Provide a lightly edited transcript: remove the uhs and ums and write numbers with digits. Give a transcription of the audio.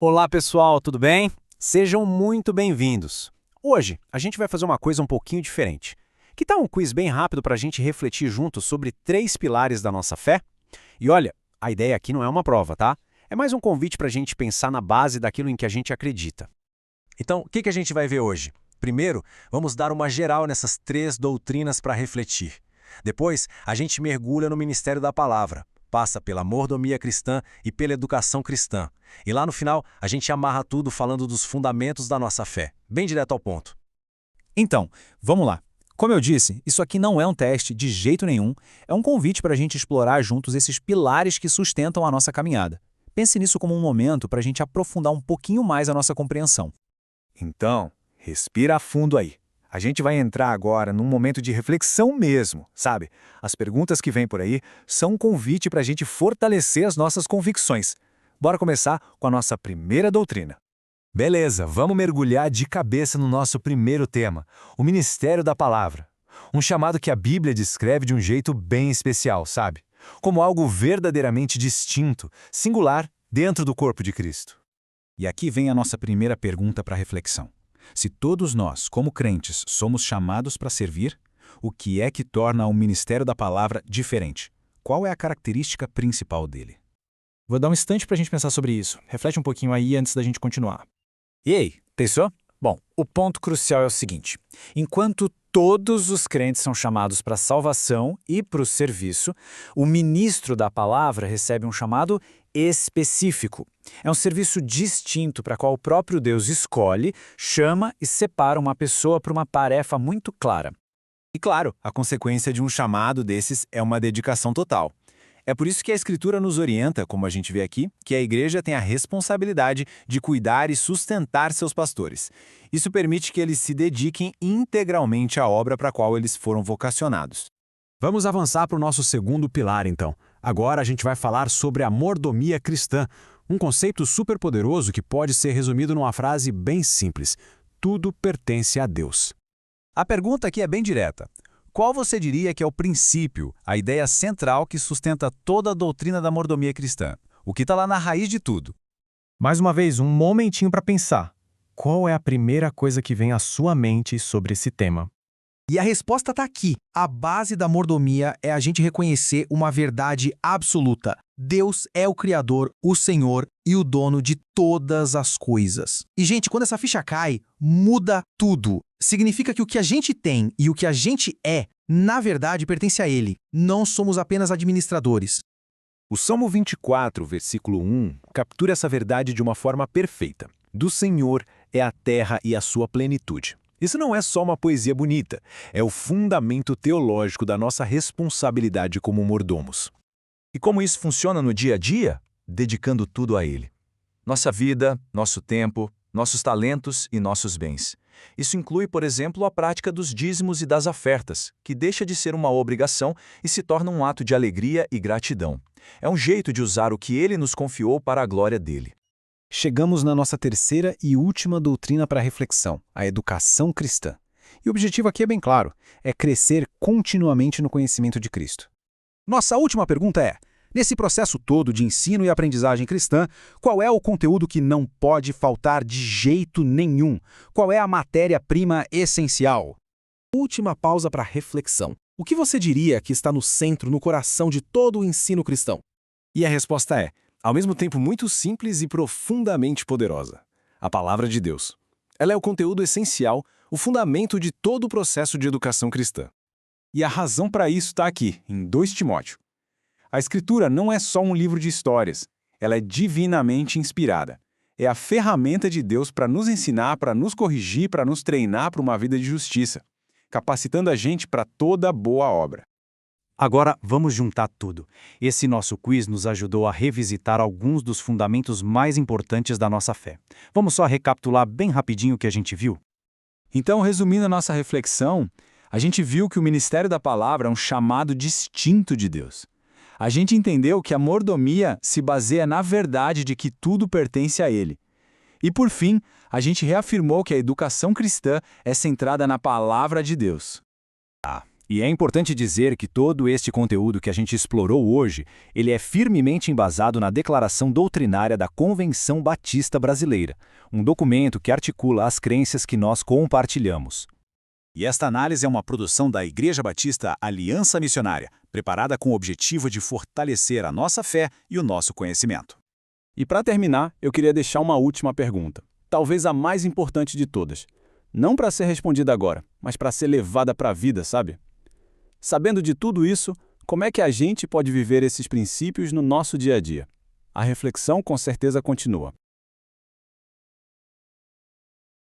Olá pessoal, tudo bem? Sejam muito bem-vindos. Hoje a gente vai fazer uma coisa um pouquinho diferente. Que tal um quiz bem rápido para a gente refletir juntos sobre 3 pilares da nossa fé? E olha, a ideia aqui não é uma prova, tá? É mais um convite para a gente pensar na base daquilo em que a gente acredita. Então, o que a gente vai ver hoje? Primeiro, vamos dar uma geral nessas 3 doutrinas para refletir. Depois, a gente mergulha no ministério da palavra, passa pela mordomia cristã e pela educação cristã. E lá no final, a gente amarra tudo falando dos fundamentos da nossa fé, bem direto ao ponto. Então, vamos lá. Como eu disse, isso aqui não é um teste de jeito nenhum, é um convite para a gente explorar juntos esses pilares que sustentam a nossa caminhada. Pense nisso como um momento para a gente aprofundar um pouquinho mais a nossa compreensão. Então, respira fundo aí. A gente vai entrar agora num momento de reflexão mesmo, sabe? As perguntas que vêm por aí são um convite para a gente fortalecer as nossas convicções. Bora começar com a nossa primeira doutrina. Beleza, vamos mergulhar de cabeça no nosso primeiro tema, o ministério da palavra. Um chamado que a Bíblia descreve de um jeito bem especial, sabe? Como algo verdadeiramente distinto, singular, dentro do corpo de Cristo. E aqui vem a nossa primeira pergunta para reflexão. Se todos nós, como crentes, somos chamados para servir, o que é que torna o ministério da palavra diferente? Qual é a característica principal dele? Vou dar um instante para a gente pensar sobre isso. Reflete um pouquinho aí antes da gente continuar. E aí, pensou? Bom, o ponto crucial é o seguinte: enquanto todos os crentes são chamados para a salvação e para o serviço, o ministro da palavra recebe um chamado específico. É um serviço distinto para qual o próprio Deus escolhe, chama e separa uma pessoa para uma tarefa muito clara. E claro, a consequência de um chamado desses é uma dedicação total. É por isso que a Escritura nos orienta, como a gente vê aqui, que a igreja tem a responsabilidade de cuidar e sustentar seus pastores. Isso permite que eles se dediquem integralmente à obra para a qual eles foram vocacionados. Vamos avançar para o nosso segundo pilar, então. Agora a gente vai falar sobre a mordomia cristã, um conceito super poderoso que pode ser resumido numa frase bem simples: tudo pertence a Deus. A pergunta aqui é bem direta. Qual você diria que é o princípio, a ideia central que sustenta toda a doutrina da mordomia cristã? O que está lá na raiz de tudo? Mais uma vez, um momentinho para pensar. Qual é a primeira coisa que vem à sua mente sobre esse tema? E a resposta está aqui. A base da mordomia é a gente reconhecer uma verdade absoluta. Deus é o Criador, o Senhor e o dono de todas as coisas. E, gente, quando essa ficha cai, muda tudo. Significa que o que a gente tem e o que a gente é, na verdade, pertence a Ele. Não somos apenas administradores. O Salmo 24, versículo 1, captura essa verdade de uma forma perfeita. Do Senhor é a terra e a sua plenitude. Isso não é só uma poesia bonita, é o fundamento teológico da nossa responsabilidade como mordomos. E como isso funciona no dia a dia? Dedicando tudo a Ele. Nossa vida, nosso tempo, nossos talentos e nossos bens. Isso inclui, por exemplo, a prática dos dízimos e das ofertas, que deixa de ser uma obrigação e se torna um ato de alegria e gratidão. É um jeito de usar o que Ele nos confiou para a glória dele. Chegamos na nossa terceira e última doutrina para reflexão, a educação cristã. E o objetivo aqui é bem claro, é crescer continuamente no conhecimento de Cristo. Nossa última pergunta é: nesse processo todo de ensino e aprendizagem cristã, qual é o conteúdo que não pode faltar de jeito nenhum? Qual é a matéria-prima essencial? Última pausa para reflexão. O que você diria que está no centro, no coração de todo o ensino cristão? E a resposta é, ao mesmo tempo muito simples e profundamente poderosa: a palavra de Deus. Ela é o conteúdo essencial, o fundamento de todo o processo de educação cristã. E a razão para isso está aqui, em 2 Timóteo. A Escritura não é só um livro de histórias, ela é divinamente inspirada. É a ferramenta de Deus para nos ensinar, para nos corrigir, para nos treinar para uma vida de justiça, capacitando a gente para toda boa obra. Agora, vamos juntar tudo. Esse nosso quiz nos ajudou a revisitar alguns dos fundamentos mais importantes da nossa fé. Vamos só recapitular bem rapidinho o que a gente viu? Então, resumindo a nossa reflexão, a gente viu que o ministério da palavra é um chamado distinto de Deus. A gente entendeu que a mordomia se baseia na verdade de que tudo pertence a Ele. E por fim, a gente reafirmou que a educação cristã é centrada na palavra de Deus. E é importante dizer que todo este conteúdo que a gente explorou hoje, ele é firmemente embasado na Declaração Doutrinária da Convenção Batista Brasileira, um documento que articula as crenças que nós compartilhamos. E esta análise é uma produção da Igreja Batista Aliança Missionária, preparada com o objetivo de fortalecer a nossa fé e o nosso conhecimento. E para terminar, eu queria deixar uma última pergunta, talvez a mais importante de todas. Não para ser respondida agora, mas para ser levada para a vida, sabe? Sabendo de tudo isso, como é que a gente pode viver esses princípios no nosso dia a dia? A reflexão com certeza continua.